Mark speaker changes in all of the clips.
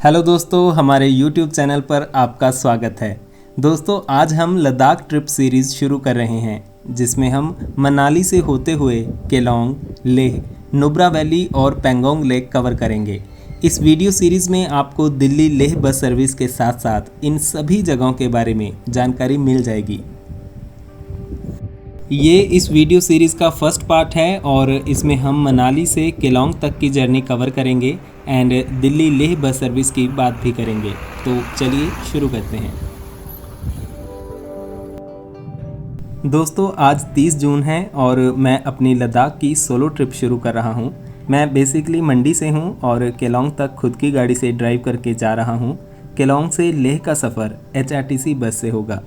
Speaker 1: Hello दोस्तों, हमारे YouTube channel पर आपका स्वागत है। दोस्तों, आज हम लद्दाख ट्रिप सीरीज़ शुरू कर रहे हैं जिसमें हम मनाली से होते हुए केलोंग, लेह, नुब्रा वैली और पेंगोंग लेक कवर करेंगे। इस वीडियो सीरीज़ में आपको दिल्ली लेह बस सर्विस के साथ साथ इन सभी जगहों के बारे में जानकारी मिल जाएगी। ये इस वीडियो सीरीज़ का फर्स्ट पार्ट है और इसमें हम मनाली से केलोंग तक की जर्नी कवर करेंगे and Delhi Leh bus service की बात भी करेंगे। तो चलिए शुरू करते हैं। दोस्तों, आज 30 जून है और मैं अपनी लद्दाख की सोलो ट्रिप शुरू कर रहा हूँ। मैं बेसिकली मंडी से हूँ और केलोंग तक खुद की गाड़ी से ड्राइव करके जा रहा हूँ। केलोंग से लेह का सफ़र HRTC बस से होगा।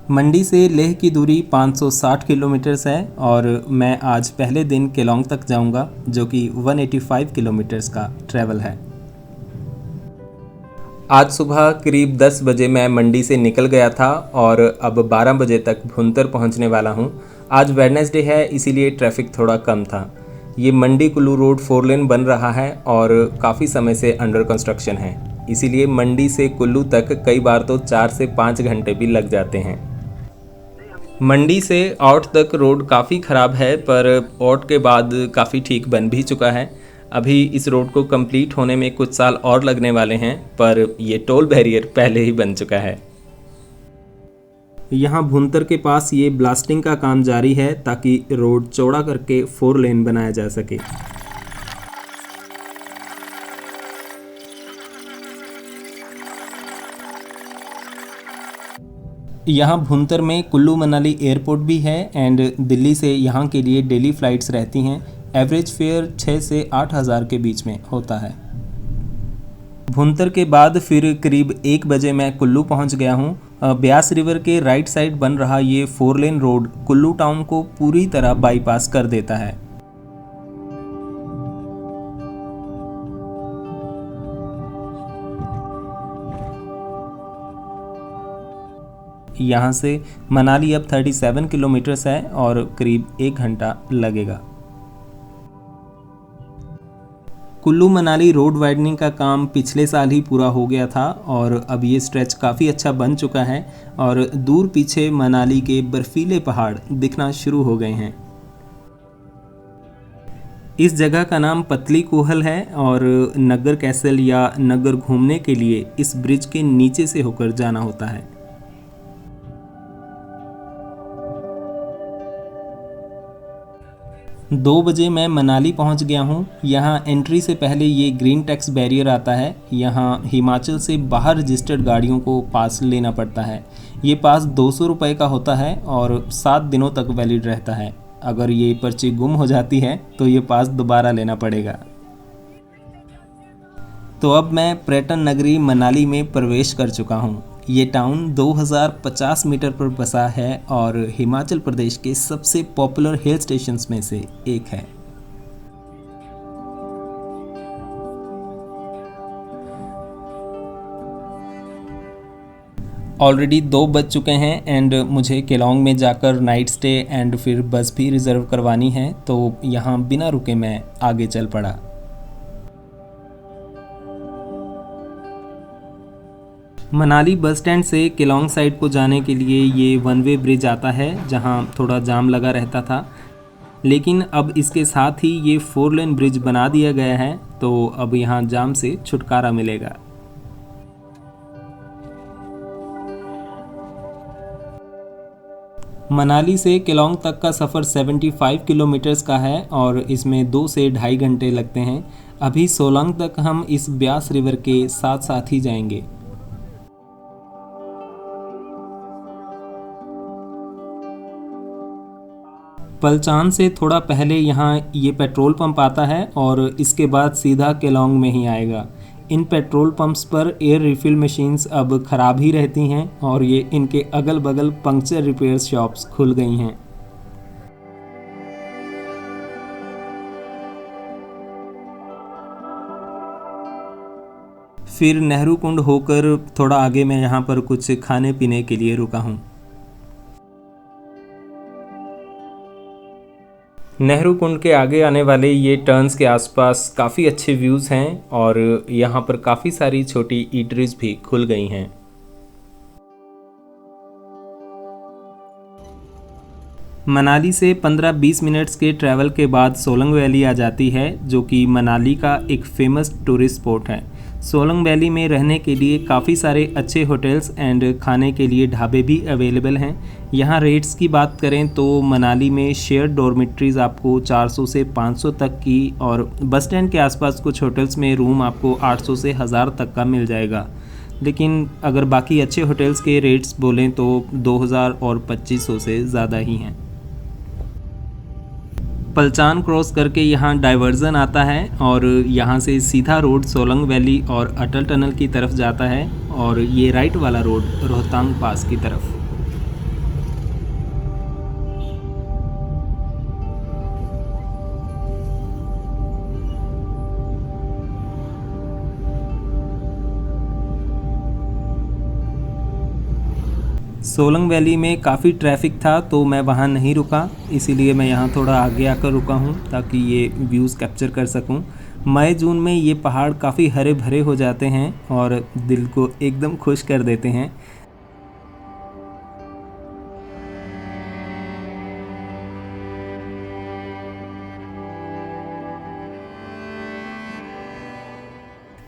Speaker 1: मंडी से लेह की दूरी 560 किलोमीटर्स है और मैं आज पहले दिन केलोंग तक जाऊंगा, जो कि 185 किलोमीटर्स का ट्रैवल है। आज सुबह करीब 10 बजे मैं मंडी से निकल गया था और अब 12 बजे तक भुंतर पहुंचने वाला हूं। आज वेडनेसडे है, इसीलिए ट्रैफिक थोड़ा कम था। ये मंडी कुल्लू रोड 4 लेन बन रहा है और काफ़ी समय से अंडर कंस्ट्रक्शन है, इसीलिए मंडी से कुल्लू तक कई बार तो 4 से 5 घंटे भी लग जाते हैं। मंडी से औट तक रोड काफ़ी ख़राब है, पर औट के बाद काफ़ी ठीक बन भी चुका है। अभी इस रोड को कंप्लीट होने में कुछ साल और लगने वाले हैं, पर ये टोल बैरियर पहले ही बन चुका है। यहाँ भुंतर के पास ये ब्लास्टिंग का काम जारी है ताकि रोड चौड़ा करके 4 लेन बनाया जा सके। यहाँ भुंतर में कुल्लू मनाली एयरपोर्ट भी है एंड दिल्ली से यहाँ के लिए डेली फ़्लाइट्स रहती हैं। एवरेज फेयर 6 से 8 हज़ार के बीच में होता है। भुंतर के बाद फिर करीब 1 बजे मैं कुल्लू पहुँच गया हूँ। ब्यास रिवर के राइट साइड बन रहा ये 4 लेन रोड कुल्लू टाउन को पूरी तरह बाईपास कर देता है। यहाँ से मनाली अब 37 किलोमीटर्स है और करीब 1 घंटा लगेगा। कुल्लू मनाली रोड वाइडनिंग का काम पिछले साल ही पूरा हो गया था और अब ये स्ट्रेच काफ़ी अच्छा बन चुका है और दूर पीछे मनाली के बर्फीले पहाड़ दिखना शुरू हो गए हैं। इस जगह का नाम पतली कूहल है और नगर कैसल या नगर घूमने के लिए इस ब्रिज के नीचे से होकर जाना होता है। 2 बजे मैं मनाली पहुंच गया हूं। यहां एंट्री से पहले ये ग्रीन टैक्स बैरियर आता है। यहां हिमाचल से बाहर रजिस्टर्ड गाड़ियों को पास लेना पड़ता है। ये पास 200 रुपये का होता है और 7 दिनों तक वैलिड रहता है। अगर ये पर्ची गुम हो जाती है तो ये पास दोबारा लेना पड़ेगा। तो अब मैं पर्यटन नगरी मनाली में प्रवेश कर चुका हूँ। ये टाउन 2050 मीटर पर बसा है और हिमाचल प्रदेश के सबसे पॉपुलर हिल स्टेशंस में से एक है। ऑलरेडी 2 बज चुके हैं एंड मुझे केलोंग में जाकर नाइट स्टे एंड फिर बस भी रिज़र्व करवानी है, तो यहाँ बिना रुके मैं आगे चल पड़ा। मनाली बस स्टैंड से केलोंग साइड को जाने के लिए ये 1 वे ब्रिज आता है, जहाँ थोड़ा जाम लगा रहता था, लेकिन अब इसके साथ ही ये 4 लेन ब्रिज बना दिया गया है, तो अब यहाँ जाम से छुटकारा मिलेगा। मनाली से केलोंग तक का सफ़र 75 किलोमीटर्स का है और इसमें 2 से ढाई घंटे लगते हैं। अभी सोलंग तक हम इस ब्यास रिवर के साथ साथ ही जाएंगे। पलचान से थोड़ा पहले यहाँ ये पेट्रोल पंप आता है और इसके बाद सीधा केलोंग में ही आएगा। इन पेट्रोल पंप्स पर एयर रिफिल मशीन्स अब ख़राब ही रहती हैं और ये इनके अगल बगल पंक्चर रिपेयर शॉप्स खुल गई हैं। फिर नेहरू कुंड होकर थोड़ा आगे मैं यहाँ पर कुछ खाने पीने के लिए रुका हूँ। नेहरू कुंड के आगे आने वाले ये टर्न्स के आसपास काफ़ी अच्छे व्यूज़ हैं और यहाँ पर काफ़ी सारी छोटी ईटरीज भी खुल गई हैं। मनाली से 15-20 मिनट्स के ट्रैवल के बाद सोलंग वैली आ जाती है, जो कि मनाली का एक फेमस टूरिस्ट स्पॉट है। सोलंग वैली में रहने के लिए काफ़ी सारे अच्छे होटल्स एंड खाने के लिए ढाबे भी अवेलेबल हैं। यहाँ रेट्स की बात करें तो मनाली में शेयर डॉर्मेट्रीज़ आपको 400 से 500 तक की, और बस स्टैंड के आसपास कुछ होटल्स में रूम आपको 800 से 1000 तक का मिल जाएगा। लेकिन अगर बाकी अच्छे होटल्स के रेट्स बोलें तो 2000 और 2500 से ज़्यादा ही हैं। पलचान क्रॉस करके यहाँ डाइवर्जन आता है और यहाँ से सीधा रोड सोलंग वैली और अटल टनल की तरफ जाता है, और ये राइट वाला रोड रोहतांग पास की तरफ। सोलंग वैली में काफ़ी ट्रैफिक था तो मैं वहाँ नहीं रुका, इसीलिए मैं यहाँ थोड़ा आगे आकर रुका हूँ ताकि ये व्यूज़ कैप्चर कर सकूँ। मई जून में ये पहाड़ काफ़ी हरे भरे हो जाते हैं और दिल को एकदम खुश कर देते हैं।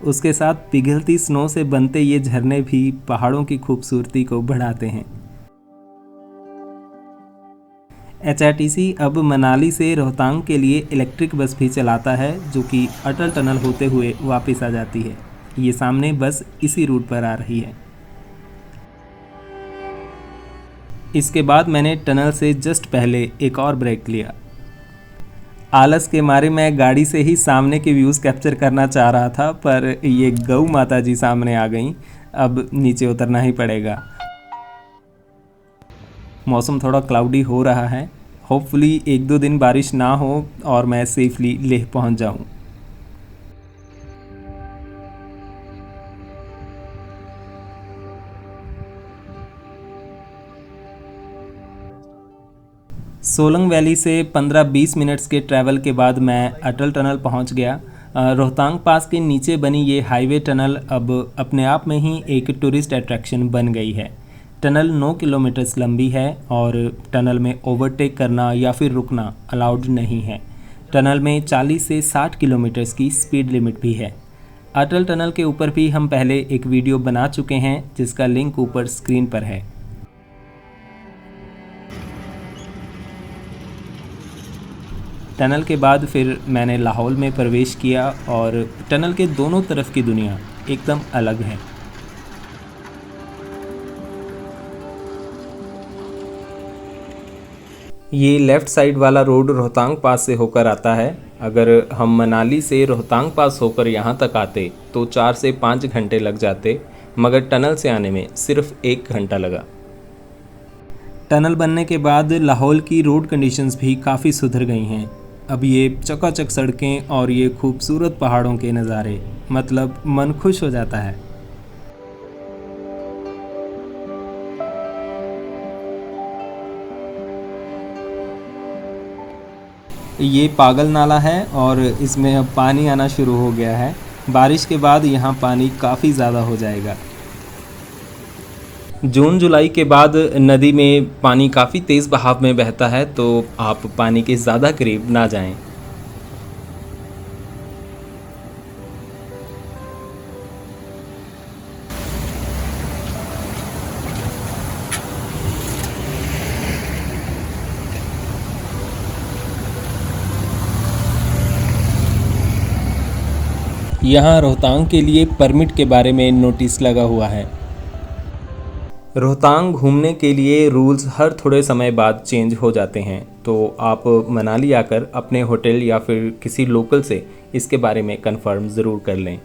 Speaker 1: उसके साथ पिघलती स्नो से बनते ये झरने भी पहाड़ों की खूबसूरती को बढ़ाते हैं। HRTC अब मनाली से रोहतांग के लिए इलेक्ट्रिक बस भी चलाता है, जो कि अटल टनल होते हुए वापस आ जाती है। ये सामने बस इसी रूट पर आ रही है। इसके बाद मैंने टनल से जस्ट पहले एक और ब्रेक लिया। आलस के मारे मैं गाड़ी से ही सामने के व्यूज़ कैप्चर करना चाह रहा था, पर ये गऊ माता जी सामने आ गईं। अब नीचे उतरना ही पड़ेगा। मौसम थोड़ा क्लाउडी हो रहा है। होपफुली 1-2 दिन बारिश ना हो और मैं सेफली लेह पहुंच जाऊं। सोलंग वैली से 15-20 मिनट्स के ट्रैवल के बाद मैं अटल टनल पहुंच गया। रोहतांग पास के नीचे बनी ये हाईवे टनल अब अपने आप में ही एक टूरिस्ट अट्रैक्शन बन गई है। टनल 9 किलोमीटर्स लंबी है और टनल में ओवरटेक करना या फिर रुकना अलाउड नहीं है। टनल में 40 से 60 किलोमीटर्स की स्पीड लिमिट भी है। अटल टनल के ऊपर भी हम पहले एक वीडियो बना चुके हैं, जिसका लिंक ऊपर स्क्रीन पर है। टनल के बाद फिर मैंने लाहौल में प्रवेश किया और टनल के दोनों तरफ की दुनिया एकदम अलग है। ये लेफ़्ट साइड वाला रोड रोहतांग पास से होकर आता है। अगर हम मनाली से रोहतांग पास होकर यहाँ तक आते तो 4 से 5 घंटे लग जाते, मगर टनल से आने में सिर्फ 1 घंटा लगा। टनल बनने के बाद लाहौल की रोड कंडीशंस भी काफ़ी सुधर गई हैं। अब ये चकाचक सड़कें और ये खूबसूरत पहाड़ों के नज़ारे, मतलब मन खुश हो जाता है। ये पागल नाला है और इसमें अब पानी आना शुरू हो गया है। बारिश के बाद यहाँ पानी काफ़ी ज़्यादा हो जाएगा। जून जुलाई के बाद नदी में पानी काफ़ी तेज़ बहाव में बहता है, तो आप पानी के ज़्यादा करीब ना जाएं। यहाँ रोहतांग के लिए परमिट के बारे में नोटिस लगा हुआ है। रोहतांग घूमने के लिए रूल्स हर थोड़े समय बाद चेंज हो जाते हैं, तो आप मनाली आकर अपने होटल या फिर किसी लोकल से इसके बारे में कंफर्म ज़रूर कर लें।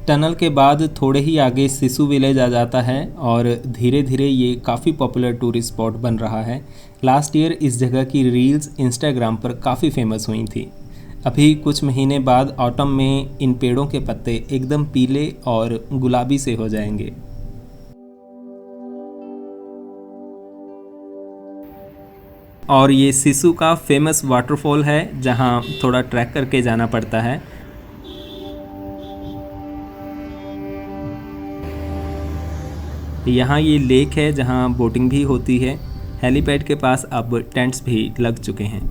Speaker 1: टनल के बाद थोड़े ही आगे सिसु विलेज आ जाता है और धीरे धीरे ये काफ़ी पॉपुलर टूरिस्ट स्पॉट बन रहा है। लास्ट ईयर इस जगह की रील्स इंस्टाग्राम पर काफ़ी फेमस हुई थी। अभी कुछ महीने बाद ऑटम में इन पेड़ों के पत्ते एकदम पीले और गुलाबी से हो जाएंगे। और ये सिसु का फेमस वाटरफॉल है जहाँ थोड़ा ट्रैक करके जाना पड़ता है। यहाँ ये लेक है जहाँ बोटिंग भी होती है। हेलीपैड के पास अब टेंट्स भी लग चुके हैं।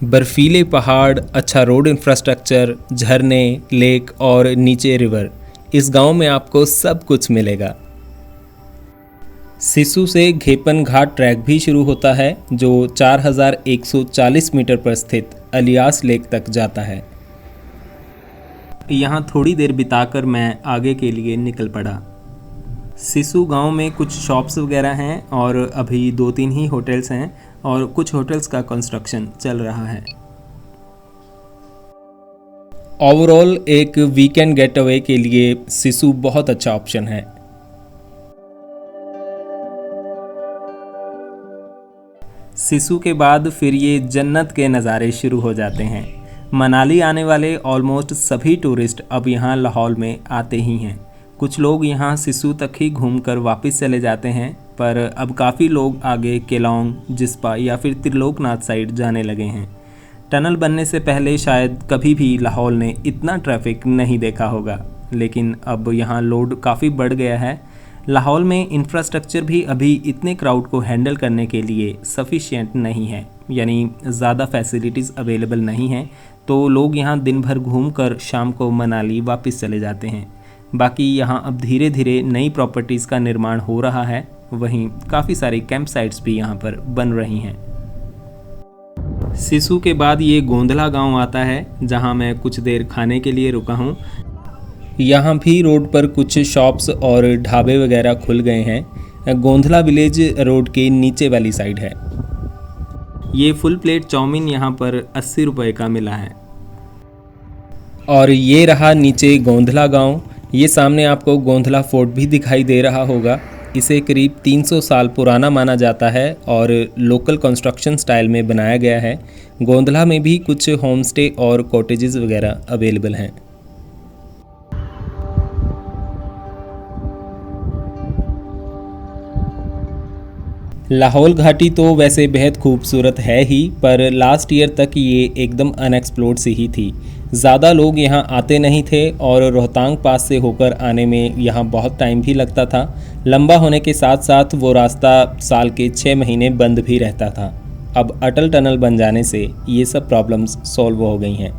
Speaker 1: बर्फीले पहाड़, अच्छा रोड इंफ्रास्ट्रक्चर, झरने, लेक और नीचे रिवर, इस गांव में आपको सब कुछ मिलेगा। सिसु से घेपन घाट ट्रैक भी शुरू होता है जो 4140 मीटर पर स्थित अलियास लेक तक जाता है। यहाँ थोड़ी देर बिताकर मैं आगे के लिए निकल पड़ा। सिसु गांव में कुछ शॉप्स वगैरह हैं और अभी 2-3 ही होटल्स हैं और कुछ होटल्स का कंस्ट्रक्शन चल रहा है। ओवरऑल एक वीकेंड गेट अवे के लिए सिसु बहुत अच्छा ऑप्शन है। सिसु के बाद फिर ये जन्नत के नज़ारे शुरू हो जाते हैं। मनाली आने वाले ऑलमोस्ट सभी टूरिस्ट अब यहाँ लाहौल में आते ही हैं। कुछ लोग यहाँ सिसु तक ही घूमकर वापस चले जाते हैं, पर अब काफ़ी लोग आगे केलोंग, जिस्पा या फिर त्रिलोकनाथ साइड जाने लगे हैं। टनल बनने से पहले शायद कभी भी लाहौल ने इतना ट्रैफिक नहीं देखा होगा, लेकिन अब यहाँ लोड काफ़ी बढ़ गया है। लाहौल में इंफ्रास्ट्रक्चर भी अभी इतने क्राउड को हैंडल करने के लिए सफिशिएंट नहीं है, यानी ज़्यादा फैसिलिटीज़ अवेलेबल नहीं हैं, तो लोग यहाँ दिन भर घूमकर शाम को मनाली वापस चले जाते हैं। बाकी यहाँ अब धीरे धीरे नई प्रॉपर्टीज़ का निर्माण हो रहा है, वहीं काफ़ी सारी कैंप साइट्स भी यहाँ पर बन रही हैं। सिसु के बाद ये गोंधला गांव आता है जहाँ मैं कुछ देर खाने के लिए रुका हूँ। यहाँ भी रोड पर कुछ शॉप्स और ढाबे वगैरह खुल गए हैं। गोंधला विलेज रोड के नीचे वाली साइड है। ये फुल प्लेट चाउमीन यहाँ पर 80 रुपये का मिला है। और ये रहा नीचे गोंधला गांव। ये सामने आपको गोंधला फोर्ट भी दिखाई दे रहा होगा। इसे करीब 300 साल पुराना माना जाता है और लोकल कंस्ट्रक्शन स्टाइल में बनाया गया है। गोंधला में भी कुछ होम स्टे और कॉटेजेस वगैरह अवेलेबल हैं। लाहौल घाटी तो वैसे बेहद खूबसूरत है ही, पर लास्ट ईयर तक ये एकदम अनएक्सप्लोर्ड सी ही थी। ज़्यादा लोग यहाँ आते नहीं थे और रोहतांग पास से होकर आने में यहाँ बहुत टाइम भी लगता था। लंबा होने के साथ साथ वो रास्ता साल के 6 महीने बंद भी रहता था। अब अटल टनल बन जाने से ये सब प्रॉब्लम्स सॉल्व हो गई हैं।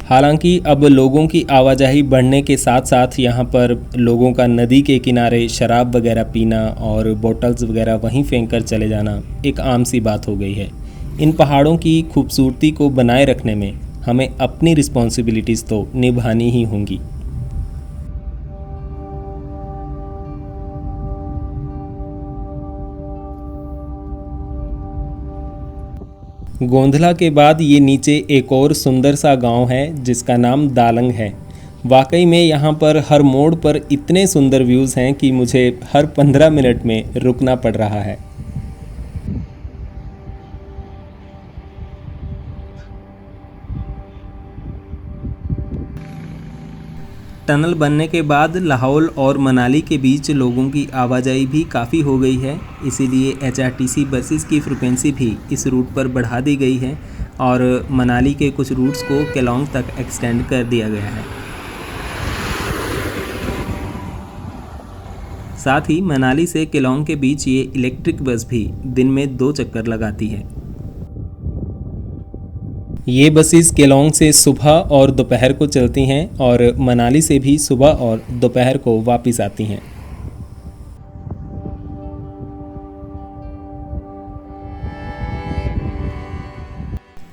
Speaker 1: हालांकि अब लोगों की आवाजाही बढ़ने के साथ साथ यहाँ पर लोगों का नदी के किनारे शराब वगैरह पीना और बोतल्स वगैरह वहीं फेंक कर चले जाना एक आम सी बात हो गई है। इन पहाड़ों की खूबसूरती को बनाए रखने में हमें अपनी रिस्पॉन्सिबिलिटीज़ तो निभानी ही होंगी। गोंधला के बाद ये नीचे एक और सुंदर सा गांव है जिसका नाम दालंग है। वाकई में यहाँ पर हर मोड़ पर इतने सुंदर व्यूज़ हैं कि मुझे हर 15 मिनट में रुकना पड़ रहा है। टनल बनने के बाद लाहौल और मनाली के बीच लोगों की आवाजाही भी काफ़ी हो गई है, इसीलिए HRTC बसेस की फ्रिक्वेंसी भी इस रूट पर बढ़ा दी गई है और मनाली के कुछ रूट्स को केलोंग तक एक्सटेंड कर दिया गया है। साथ ही मनाली से केलोंग के बीच ये इलेक्ट्रिक बस भी दिन में 2 चक्कर लगाती है। ये बसेस केलोंग से सुबह और दोपहर को चलती हैं और मनाली से भी सुबह और दोपहर को वापस आती हैं।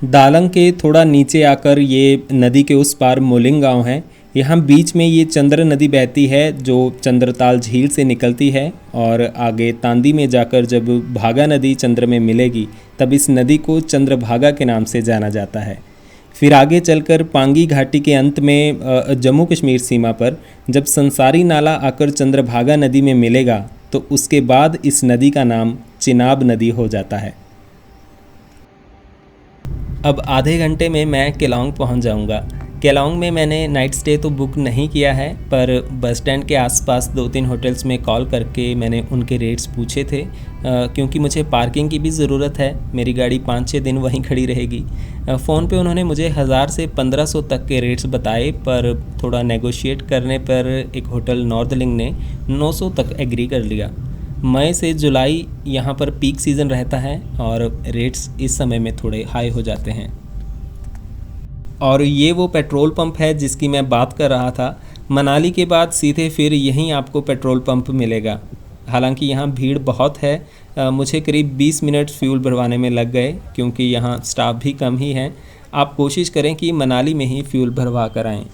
Speaker 1: दालंग के थोड़ा नीचे आकर ये नदी के उस पार मोलिंग गांव है। यहाँ बीच में ये चंद्र नदी बहती है जो चंद्रताल झील से निकलती है और आगे तांदी में जाकर जब भागा नदी चंद्र में मिलेगी तब इस नदी को चंद्रभागा के नाम से जाना जाता है। फिर आगे चलकर पांगी घाटी के अंत में जम्मू कश्मीर सीमा पर जब संसारी नाला आकर चंद्रभागा नदी में मिलेगा तो उसके बाद इस नदी का नाम चिनाब नदी हो जाता है। अब आधे घंटे में मैं केलोंग पहुंच जाऊंगा। केलोंग में मैंने नाइट स्टे तो बुक नहीं किया है, पर बस स्टैंड के आसपास 2-3 होटल्स में कॉल करके मैंने उनके रेट्स पूछे थे, क्योंकि मुझे पार्किंग की भी ज़रूरत है। मेरी गाड़ी 5-6 दिन वहीं खड़ी रहेगी। फ़ोन पे उन्होंने मुझे 1000 से 1500 तक के रेट्स बताए, पर थोड़ा नेगोशिएट करने पर एक होटल नॉर्दलिंग ने 900 तक एग्री कर लिया। मई से जुलाई यहाँ पर पीक सीज़न रहता है और रेट्स इस समय में थोड़े हाई हो जाते हैं। और ये वो पेट्रोल पंप है जिसकी मैं बात कर रहा था। मनाली के बाद सीधे फिर यहीं आपको पेट्रोल पंप मिलेगा। हालांकि यहाँ भीड़ बहुत है। मुझे करीब 20 मिनट फ्यूल भरवाने में लग गए, क्योंकि यहाँ स्टाफ भी कम ही है। आप कोशिश करें कि मनाली में ही फ्यूल भरवा कर आएँ।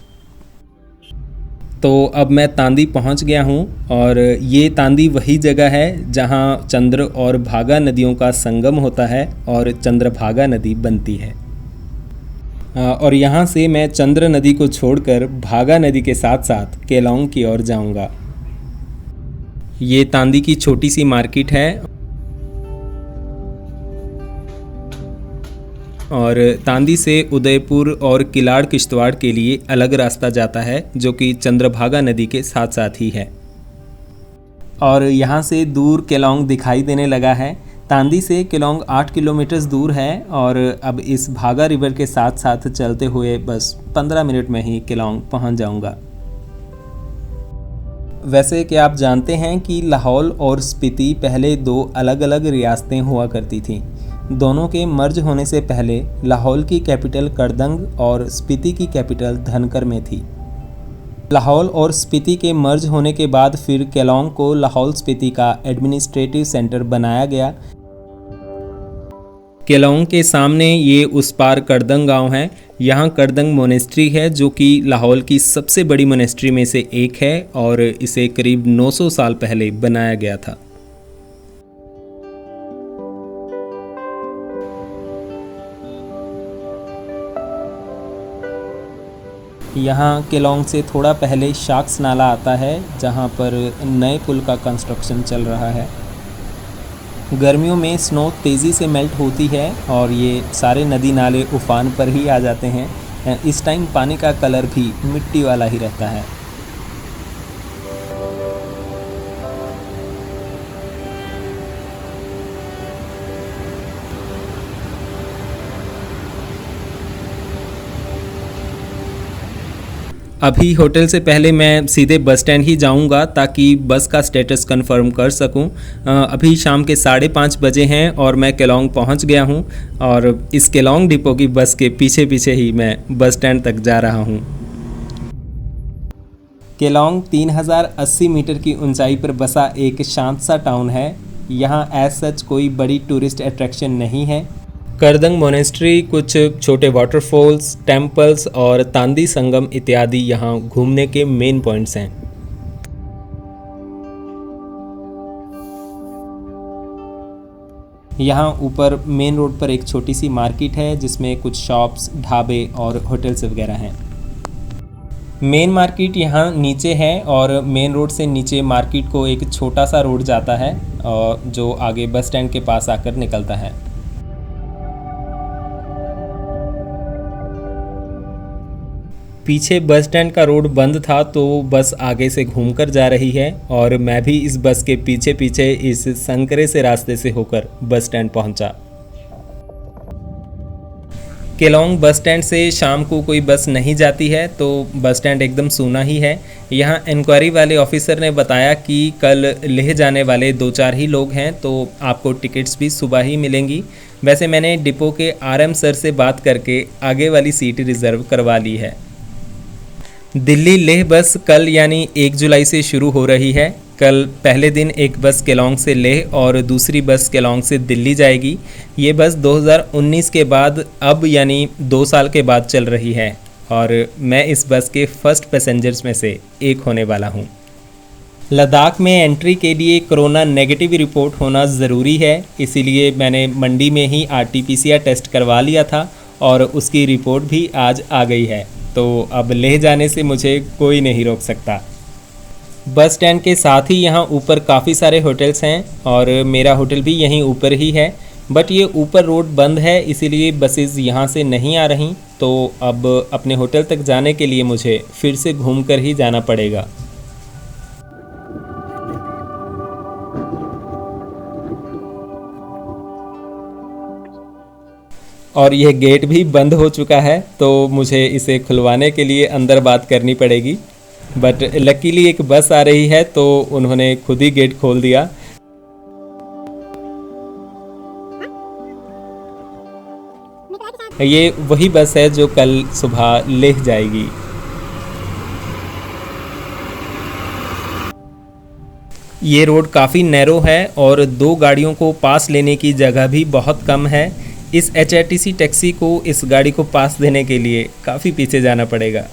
Speaker 1: तो अब मैं तांदी पहुँच गया हूँ, और ये तांदी वही जगह है जहाँ चंद्र और भागा नदियों का संगम होता है और चंद्रभागा नदी बनती है। और यहाँ से मैं चंद्र नदी को छोड़कर भागा नदी के साथ साथ केलोंग की ओर जाऊँगा। ये तांदी की छोटी सी मार्केट है, और तांदी से उदयपुर और किलाड़ किश्तवाड़ के लिए अलग रास्ता जाता है, जो कि चंद्रभागा नदी के साथ साथ ही है। और यहाँ से दूर केलोंग दिखाई देने लगा है। तांदी से केलोंग 8 किलोमीटर दूर है, और अब इस भागा रिवर के साथ साथ चलते हुए बस 15 मिनट में ही केलोंग पहुँच जाऊँगा। वैसे क्या आप जानते हैं कि लाहौल और स्पीति पहले 2 अलग अलग रियासतें हुआ करती थीं। दोनों के मर्ज होने से पहले लाहौल की कैपिटल करदंग और स्पीति की कैपिटल धनकर में थी। लाहौल और स्पीति के मर्ज होने के बाद फिर केलोंग को लाहौल स्पीति का एडमिनिस्ट्रेटिव सेंटर बनाया गया। केलोंग के सामने ये उस पार करदंग गांव है। यहाँ करदंग मोनेस्ट्री है, जो कि लाहौल की सबसे बड़ी मोनेस्ट्री में से एक है, और इसे करीब 900 साल पहले बनाया गया था। यहाँ केलोंग से थोड़ा पहले शाक्स नाला आता है, जहाँ पर नए पुल का कंस्ट्रक्शन चल रहा है। गर्मियों में स्नो तेज़ी से मेल्ट होती है और ये सारे नदी नाले उफान पर ही आ जाते हैं। इस टाइम पानी का कलर भी मिट्टी वाला ही रहता है। अभी होटल से पहले मैं सीधे बस स्टैंड ही जाऊंगा, ताकि बस का स्टेटस कंफर्म कर सकूं। अभी शाम के 5:30 बजे हैं और मैं केलोंग पहुंच गया हूं, और इस केलोंग डिपो की बस के पीछे पीछे ही मैं बस स्टैंड तक जा रहा हूं। केलोंग 3080 मीटर की ऊंचाई पर बसा एक शांत सा टाउन है। यहाँ एज सच कोई बड़ी टूरिस्ट अट्रैक्शन नहीं है। करदंग मोनेस्ट्री, कुछ छोटे वाटरफॉल्स, टेम्पल्स और तांदी संगम इत्यादि यहाँ घूमने के मेन पॉइंट्स हैं। यहाँ ऊपर मेन रोड पर एक छोटी सी मार्केट है, जिसमें कुछ शॉप्स, ढाबे और होटल्स वगैरह हैं। मेन मार्केट यहाँ नीचे है, और मेन रोड से नीचे मार्केट को एक छोटा सा रोड जाता है, जो आगे बस स्टैंड के पास आकर निकलता है। पीछे बस स्टैंड का रोड बंद था, तो बस आगे से घूमकर जा रही है, और मैं भी इस बस के पीछे पीछे इस संकरे से रास्ते से होकर बस स्टैंड पहुंचा। केलोंग बस स्टैंड से शाम को कोई बस नहीं जाती है, तो बस स्टैंड एकदम सूना ही है। यहाँ इंक्वायरी वाले ऑफिसर ने बताया कि कल लेह जाने वाले 2-4 ही लोग हैं, तो आपको टिकट्स भी सुबह ही मिलेंगी। वैसे मैंने डिपो के RM सर से बात करके आगे वाली सीट रिज़र्व करवा ली है। दिल्ली लेह बस कल यानी 1 जुलाई से शुरू हो रही है। कल पहले दिन एक बस केलोंग से लेह और दूसरी बस केलोंग से दिल्ली जाएगी। ये बस 2019 के बाद अब यानी 2 साल के बाद चल रही है, और मैं इस बस के फर्स्ट पैसेंजर्स में से एक होने वाला हूँ। लद्दाख में एंट्री के लिए कोरोना नेगेटिव रिपोर्ट होना ज़रूरी है, इसीलिए मैंने मंडी में ही RT-PCR टेस्ट करवा लिया था, और उसकी रिपोर्ट भी आज आ गई है। तो अब लेह जाने से मुझे कोई नहीं रोक सकता। बस स्टैंड के साथ ही यहाँ ऊपर काफ़ी सारे होटल्स हैं, और मेरा होटल भी यहीं ऊपर ही है। बट ये ऊपर रोड बंद है, इसीलिए बसेस यहाँ से नहीं आ रही। तो अब अपने होटल तक जाने के लिए मुझे फिर से घूमकर ही जाना पड़ेगा। और यह गेट भी बंद हो चुका है, तो मुझे इसे खुलवाने के लिए अंदर बात करनी पड़ेगी। बट लकीली एक बस आ रही है तो उन्होंने खुद ही गेट खोल दिया। ये वही बस है जो कल सुबह लेह जाएगी। ये रोड काफ़ी नैरो है और 2 गाड़ियों को पास लेने की जगह भी बहुत कम है। इस HRTC टैक्सी को इस गाड़ी को पास देने के लिए काफ़ी पीछे जाना पड़ेगा।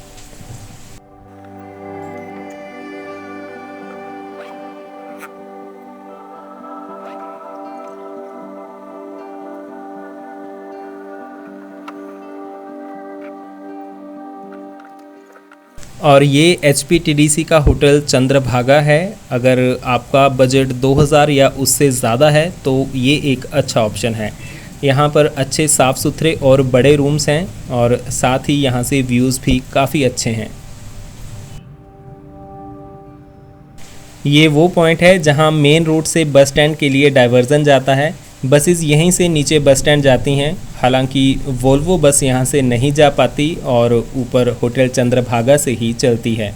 Speaker 1: और ये HPTDC का होटल चंद्रभागा है। अगर आपका बजट 2000 या उससे ज़्यादा है तो ये एक अच्छा ऑप्शन है। यहाँ पर अच्छे साफ़ सुथरे और बड़े रूम्स हैं और साथ ही यहाँ से व्यूज़ भी काफ़ी अच्छे हैं। ये वो पॉइंट है जहाँ मेन रोड से बस स्टैंड के लिए डाइवर्जन जाता है। बसेस यहीं से नीचे बस स्टैंड जाती हैं। हालांकि वोल्वो बस यहाँ से नहीं जा पाती और ऊपर होटल चंद्रभागा से ही चलती है।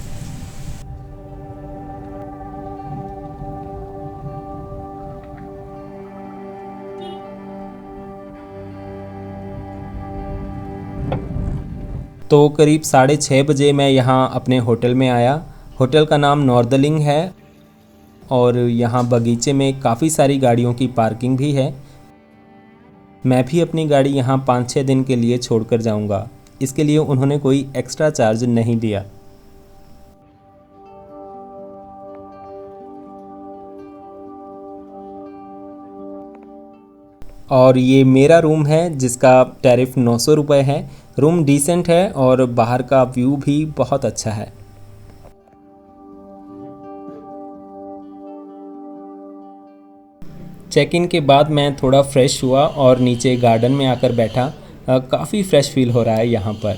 Speaker 1: तो करीब 6:30 बजे मैं यहाँ अपने होटल में आया। होटल का नाम नॉर्दलिंग है और यहाँ बगीचे में काफ़ी सारी गाड़ियों की पार्किंग भी है। मैं भी अपनी गाड़ी यहाँ 5-6 दिन के लिए छोड़कर जाऊँगा। इसके लिए उन्होंने कोई एक्स्ट्रा चार्ज नहीं दिया। और ये मेरा रूम है जिसका टैरिफ 900 रुपये है। रूम डिसेंट है और बाहर का व्यू भी बहुत अच्छा है। चेक इन के बाद मैं थोड़ा फ्रेश हुआ और नीचे गार्डन में आकर बैठा। काफ़ी फ्रेश फील हो रहा है यहाँ पर।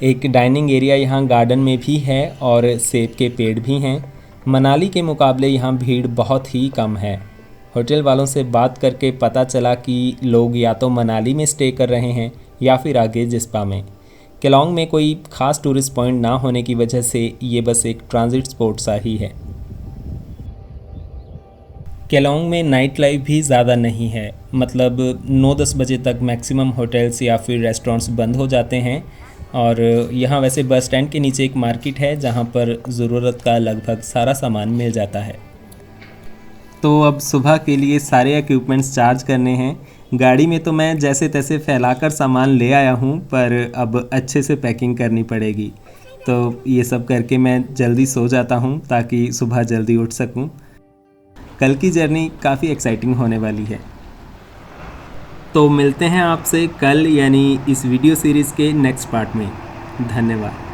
Speaker 1: एक डाइनिंग एरिया यहाँ गार्डन में भी है और सेब के पेड़ भी हैं। मनाली के मुकाबले यहाँ भीड़ बहुत ही कम है। होटल वालों से बात करके पता चला कि लोग या तो मनाली में स्टे कर रहे हैं या फिर आगे जिस्पा में। केलोंग में कोई ख़ास टूरिस्ट पॉइंट ना होने की वजह से ये बस एक ट्रांजिट स्पॉट सा ही है। केलोंग में नाइट लाइफ भी ज़्यादा नहीं है, मतलब 9-10 बजे तक मैक्सिमम होटल्स या फिर रेस्टोरेंट्स बंद हो जाते हैं। और यहाँ वैसे बस स्टैंड के नीचे एक मार्केट है जहाँ पर ज़रूरत का लगभग सारा सामान मिल जाता है। तो अब सुबह के लिए सारे इक्विपमेंट्स चार्ज करने हैं। गाड़ी में तो मैं जैसे तैसे फैलाकर सामान ले आया हूँ, पर अब अच्छे से पैकिंग करनी पड़ेगी। तो ये सब करके मैं जल्दी सो जाता हूँ ताकि सुबह जल्दी उठ सकूँ। कल की जर्नी काफ़ी एक्साइटिंग होने वाली है। तो मिलते हैं आपसे कल, यानी इस वीडियो सीरीज़ के नेक्स्ट पार्ट में। धन्यवाद।